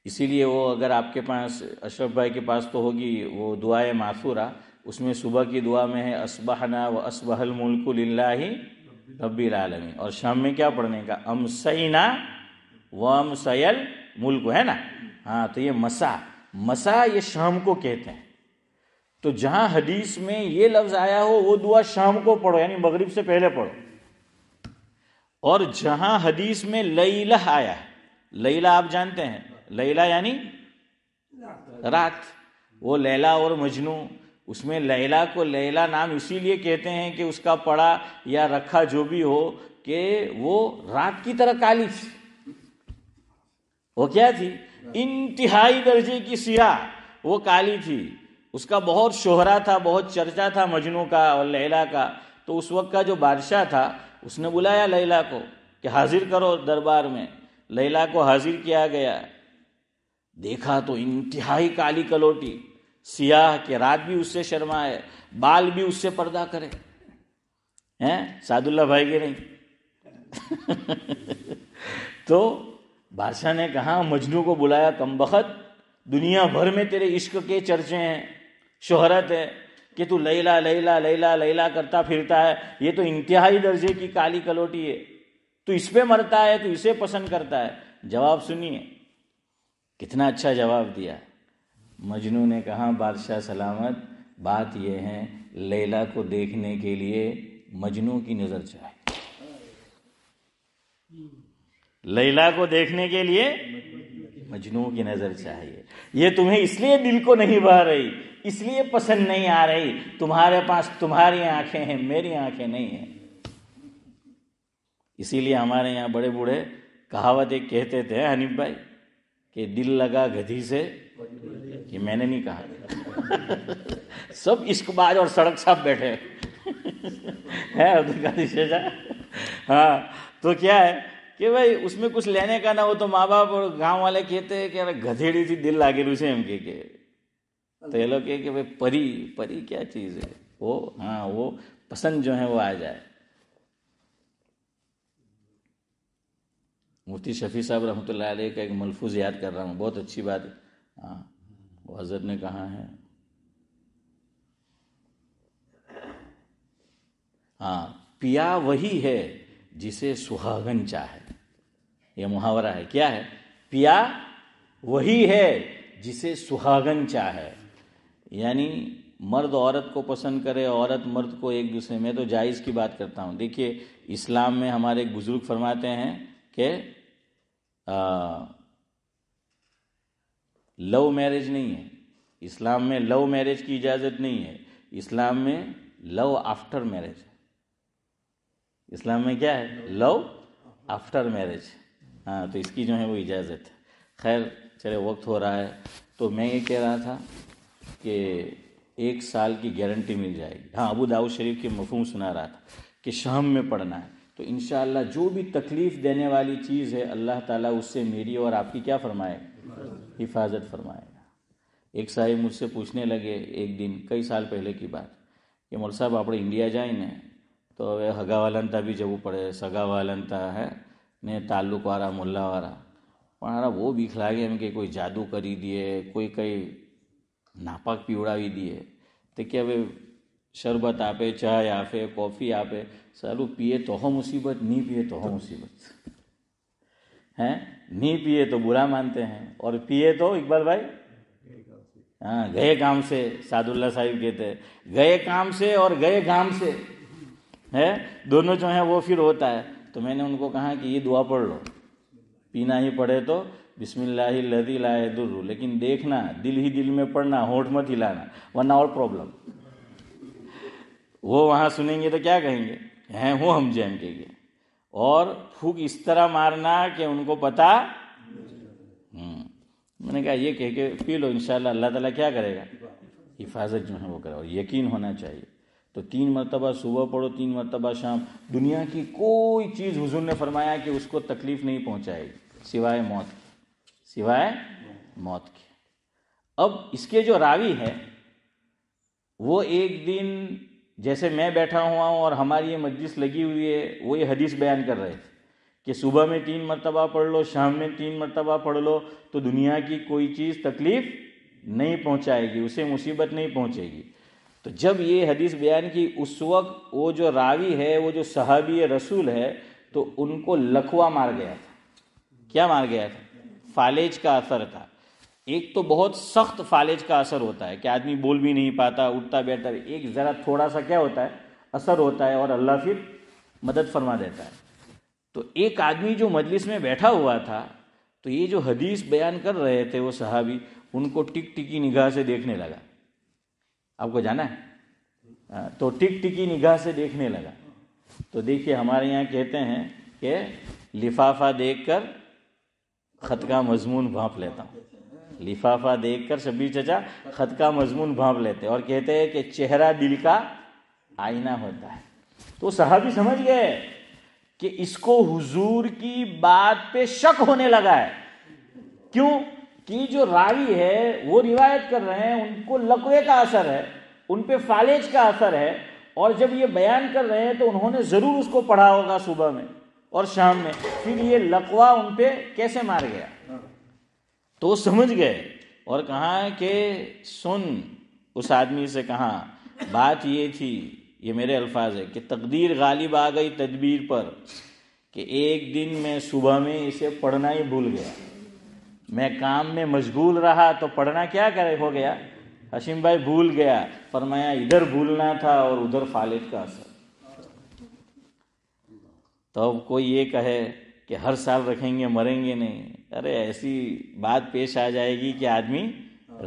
اسی لیے وہ اگر آپ کے پاس، اشرف بھائی کے پاس تو ہوگی وہ دعائے معثورہ، اس میں صبح کی دعا میں ہے اصبحنا و اصبح الملک للہ رب العالمین، اور شام میں کیا پڑھنے کا؟ امسینا و امسی الملک، ہے نا. ہاں، تو یہ مسا یہ شام کو کہتے ہیں. تو جہاں حدیث میں یہ لفظ آیا ہو وہ دعا شام کو پڑھو، یعنی مغرب سے پہلے پڑھو. اور جہاں حدیث میں لیلہ آیا ہے، لیلہ آپ جانتے ہیں، لیلہ یعنی رات، وہ لیلا اور مجنو، اس میں لیلا کو لیلا نام اسی لیے کہتے ہیں کہ اس کا پڑھا یا رکھا جو بھی ہو کہ وہ رات کی طرح کالی تھی. وہ کیا تھی؟ انتہائی درجے کی سیاہ، وہ کالی تھی. اس کا بہت شہرا تھا، بہت چرچا تھا مجنو کا اور لیلا کا. تو اس وقت کا جو بادشاہ تھا اس نے بلایا لیلا کو کہ حاضر کرو دربار میں. لیلا کو حاضر کیا گیا، دیکھا تو انتہائی کالی کلوٹی، سیاہ کہ رات بھی اس سے شرمائے، بال بھی اس سے پردہ کرے. ہیں سعد اللہ بھائی کے نہیں. تو بادشاہ نے کہا، مجنو کو بلایا، کمبخت، دنیا بھر میں تیرے عشق کے چرچے ہیں، شہرت ہے کہ تو لیلا لیلا لیلا لیلا کرتا پھرتا ہے. یہ تو انتہائی درجے کی کالی کلوٹی ہے، تو اس پہ مرتا ہے، تو اسے پسند کرتا ہے. جواب سنیے، کتنا اچھا جواب دیا. مجنو نے کہا بادشاہ سلامت، بات یہ ہے لیلا کو دیکھنے کے لیے مجنو کی نظر چاہیے. لیلا کو دیکھنے کے لیے مجنو کی نظر چاہیے. یہ تمہیں اس لیے دل کو نہیں بھا رہی، اس لیے پسند نہیں آ رہی، تمہارے پاس تمہاری آنکھیں ہیں، میری آنکھیں نہیں ہیں. اسی لیے ہمارے یہاں بڑے بوڑھے کہاوت ایک کہتے تھے حنیف بھائی کہ دل لگا گدھی سے، یہ میں نے نہیں کہا. سب عشق باز اور سڑک صاحب بیٹھے ہیں عبدالقادر شیشا. ہاں تو کیا ہے کہ بھائی اس میں کچھ لینے کا نہ ہو تو ماں باپ اور گاؤں والے کہتے ہیں کہ گدھیڑی تھی دل لاگے اسے ہم کہ تو یہ لوگ کہ بھائی پری کیا چیز ہے وہ. ہاں وہ پسند جو ہے وہ آ جائے. مفتی شفیع صاحب رحمۃ اللہ علیہ کا ایک ملفوظ یاد کر رہا ہوں، بہت اچھی بات ہے. ہاں وہ حضرت نے کہا ہے، ہاں پیا وہی ہے جسے سہاگن چاہے. یہ محاورہ ہے. کیا ہے؟ پیا وہی ہے جسے سہاگن چاہے. یعنی مرد عورت کو پسند کرے، عورت مرد کو ایک دوسرے میں. تو جائز کی بات کرتا ہوں. دیکھیے اسلام میں ہمارے ایک بزرگ فرماتے ہیں کہ لو میرج نہیں ہے اسلام میں. لو میرج کی اجازت نہیں ہے اسلام میں. لو آفٹر میرج. اسلام میں کیا ہے؟ لو آفٹر میرج. ہاں تو اس کی جو ہے وہ اجازت ہے. خیر چلے وقت ہو رہا ہے تو میں یہ کہہ رہا تھا کہ 1 سال کی گارنٹی مل جائے گی. ہاں ابو داؤد شریف کے مفہوم سنا رہا تھا کہ شام میں پڑھنا ہے. تو انشاءاللہ جو بھی تکلیف دینے والی چیز ہے اللہ تعالیٰ اس سے میری اور آپ کی کیا فرمائے؟ حفاظت فرمائے گا. ایک صاحب مجھ سے پوچھنے لگے ایک دن، کئی سال پہلے کی بات، کہ مول صاحب آپ انڈیا جائیں نا تو ہگا والنتا بھی جب پڑے سگا والنتا ہے نے تعلق وارا ملا وارا پڑا وہ بھی کھلا گئے ہم کہ کوئی جادو کری دیے، کوئی کئی ناپاک پیوڑاوی دیے تو کیا وہ شربت آپے، چائے آپے، کافی آپے، سالو پیے تو ہو مصیبت، نہیں پیے تو ہو مصیبت ہیں. نہیں پیے تو برا مانتے ہیں اور پیے تو اقبال بھائی ہاں گئے کام سے. سعد اللہ صاحب کہتے ہیں گئے کام سے اور گئے گام سے ہے دونوں جو ہیں وہ پھر ہوتا ہے. تو میں نے ان کو کہا کہ یہ دعا پڑھ لو، پینا ہی پڑے تو بسم اللہ الذی لا یضر، لیکن دیکھنا دل ہی دل میں پڑھنا، ہونٹ مت ہلانا ورنہ اور پرابلم. وہ وہاں سنیں گے تو کیا کہیں گے؟ ہیں ہوں ہم جیم کے گے. اور پھوک اس طرح مارنا کہ ان کو پتا. میں نے کہا یہ کہہ کے پی لو، انشاءاللہ اللہ تعالیٰ کیا کرے گا؟ حفاظت جو ہے وہ کرے. اور یقین ہونا چاہیے. تو 3 مرتبہ صبح پڑھو، 3 مرتبہ شام. دنیا کی کوئی چیز حضور نے فرمایا کہ اس کو تکلیف نہیں پہنچائے گی سوائے موت کی، سوائے موت کی. اب اس کے جو راوی ہے وہ ایک دن جیسے میں بیٹھا ہوا ہوں اور ہماری یہ مجلس لگی ہوئی ہے وہ یہ حدیث بیان کر رہے تھے کہ صبح میں 3 مرتبہ پڑھ لو، شام میں 3 مرتبہ پڑھ لو تو دنیا کی کوئی چیز تکلیف نہیں پہنچائے گی، اسے مصیبت نہیں پہنچے گی. تو جب یہ حدیث بیان کی اس وقت وہ جو راوی ہے، وہ جو صحابی رسول ہے، تو ان کو لکوا مار گیا تھا. کیا مار گیا تھا؟ فالج کا اثر تھا. ایک تو بہت سخت فالج کا اثر ہوتا ہے کہ آدمی بول بھی نہیں پاتا، اٹھتا بیٹھتا. ایک ذرا تھوڑا سا کیا ہوتا ہے؟ اثر ہوتا ہے اور اللہ پھر مدد فرما دیتا ہے. تو ایک آدمی جو مجلس میں بیٹھا ہوا تھا تو یہ جو حدیث بیان کر رہے تھے وہ صحابی ان کو ٹک ٹکی نگاہ سے دیکھنے لگا. آپ کو جانا ہے تو ٹک ٹکی نگاہ سے دیکھنے لگا. تو دیکھیے ہمارے یہاں کہتے ہیں کہ لفافہ دیکھ کر خط کا مضمون بھانپ لیتا ہوں. لفافہ دیکھ کر شبیر چچا خط کا مضمون بھانپ لیتے اور کہتے ہیں کہ چہرہ دل کا آئینہ ہوتا ہے. تو صحابی سمجھ گئے کہ اس کو حضور کی بات پہ شک ہونے لگا ہے. کیوں کہ جو راوی ہے وہ روایت کر رہے ہیں، ان کو لقوے کا اثر ہے، ان پہ فالج کا اثر ہے. اور جب یہ بیان کر رہے ہیں تو انہوں نے ضرور اس کو پڑھا ہوگا صبح میں اور شام میں. پھر یہ لقوا ان پہ کیسے مار گیا؟ تو سمجھ گئے اور کہا کہ سن. اس آدمی سے کہا بات یہ تھی، یہ میرے الفاظ ہے کہ تقدیر غالب آ گئی تدبیر پر کہ ایک دن میں صبح میں اسے پڑھنا ہی بھول گیا. میں کام میں مشغول رہا تو پڑھنا کیا ہو گیا؟ حشیم بھائی بھول گیا. فرمایا ادھر بھولنا تھا اور ادھر خالد کا اثر. تو اب کوئی یہ کہے کہ ہر سال رکھیں گے مریں گے نہیں، ارے ایسی بات پیش آ جائے گی کہ آدمی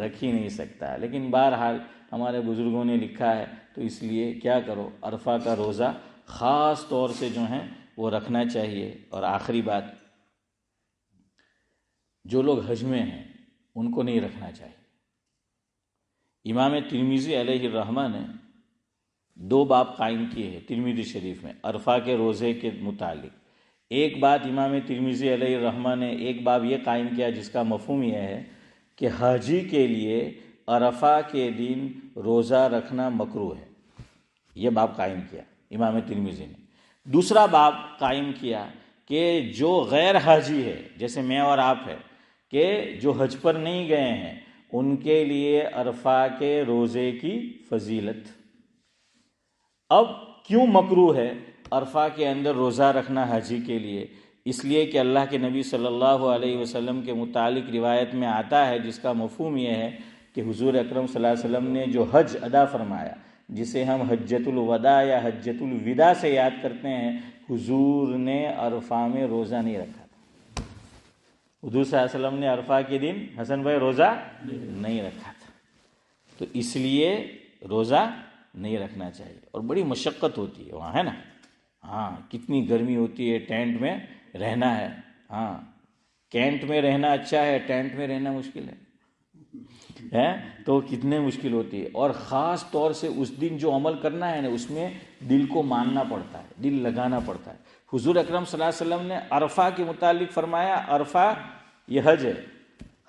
رکھ ہی نہیں سکتا. لیکن بہرحال ہمارے بزرگوں نے لکھا ہے تو اس لیے کیا کرو، عرفہ کا روزہ خاص طور سے جو ہے وہ رکھنا چاہیے. اور آخری بات، جو لوگ حج میں ہیں ان کو نہیں رکھنا چاہیے. امام ترمذی علیہ الرحمہ نے 2 باب قائم کیے ہیں ترمذی شریف میں عرفہ کے روزے کے متعلق. ایک بات امام ترمذی علیہ الرحمہ نے ایک باب یہ قائم کیا جس کا مفہوم یہ ہے کہ حاجی کے لیے عرفہ کے دن روزہ رکھنا مکروہ ہے. یہ باب قائم کیا امام ترمذی نے. دوسرا باب قائم کیا کہ جو غیر حاجی ہے جیسے میں اور آپ ہے کہ جو حج پر نہیں گئے ہیں ان کے لیے عرفہ کے روزے کی فضیلت. اب کیوں مکروہ ہے عرفہ کے اندر روزہ رکھنا حاجی کے لیے؟ اس لیے کہ اللہ کے نبی صلی اللہ علیہ وسلم کے متعلق روایت میں آتا ہے جس کا مفہوم یہ ہے کہ حضور اکرم صلی اللہ علیہ وسلم نے جو حج ادا فرمایا جسے ہم حجۃ الوداع یا حجۃ الوداع سے یاد کرتے ہیں، حضور نے عرفہ میں روزہ نہیں رکھا تھا. حضور صلی اللہ علیہ وسلم نے عرفہ کے دن حسن بھائی روزہ نہیں رکھا تھا. تو اس لیے روزہ نہیں رکھنا چاہیے. اور بڑی مشقت ہوتی ہے وہاں، ہے نا؟ ہاں، کتنی گرمی ہوتی ہے، ٹینٹ میں رہنا ہے. ہاں، کینٹ میں رہنا اچھا ہے، ٹینٹ میں رہنا مشکل ہے تو کتنے مشکل ہوتی ہے. اور خاص طور سے اس دن جو عمل کرنا ہے نا اس میں دل کو ماننا پڑتا ہے، دل لگانا پڑتا ہے. حضور اکرم صلی اللہ علیہ وسلم نے عرفہ کے متعلق فرمایا عرفہ یہ حج ہے.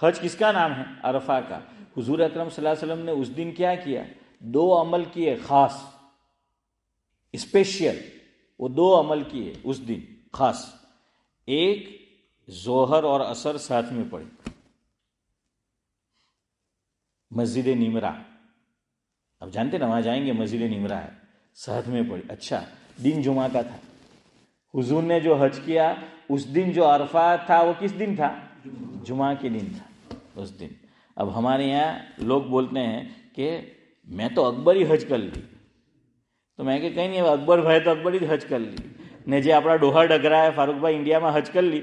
حج کس کا نام ہے؟ عرفہ کا. حضور اکرم صلی اللہ علیہ وسلم نے اس دن کیا کیا؟ 2 عمل کیے خاص، اسپیشل. وہ 2 عمل کیے اس دن خاص. ایک، ظہر اور عصر ساتھ میں پڑھی مسجد نمرہ. اب جانتے نا وہاں جائیں گے مسجد نمرہ ہے، ساتھ میں پڑھی. اچھا، دن جمعہ کا تھا. حضور نے جو حج کیا اس دن جو عرفہ تھا وہ کس دن تھا؟ جمعہ کے دن تھا اس دن. اب ہمارے یہاں لوگ بولتے ہیں کہ میں تو اکبر ہی حج کر لی. تو میں کہ کہیں نہیں، اکبر بھائی تو اکبر ہی حج کر لی نے جے આપણા ડોહા ડગરા ہے ફારૂક ભાઈ ઇન્ડિયામાં હજ કરી લી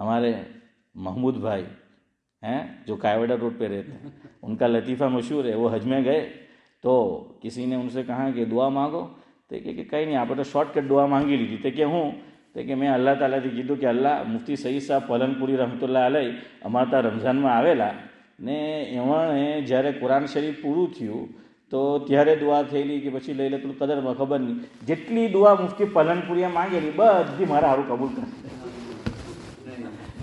ہمارے محمود بھائی ہیں جو کائیوڈر روڈ پہ رہتے ہیں، ان کا لطیفہ مشہور ہے. وہ حج میں گئے تو کسی نے ان سے کہا کہ دعا مانگو، تو کہ کہیں نہیں، آپ تو شارٹ کٹ دعا مانگی لی تھی کہ ہوں تو کہ میں اللہ تعالیٰ થી કીધું કે અલ્લાહ મુફ્તી સઈદ સાહેબ પલનપુરી રહમતુલ્લાહ અલૈહ અમારા ત્યાં રમઝાનમાં આવેલા ને એમણે જ્યારે કુરાન શરીફ પૂરું થયું તો ત્યારે દુઆ થયેલી કે પછી લૈલતુલ કદરમાં ખબર નહીં, જેટલી દુઆ મુફ્તી પલનપુરીએ માંગેલી બધી મારા હારું કબૂલ કરે.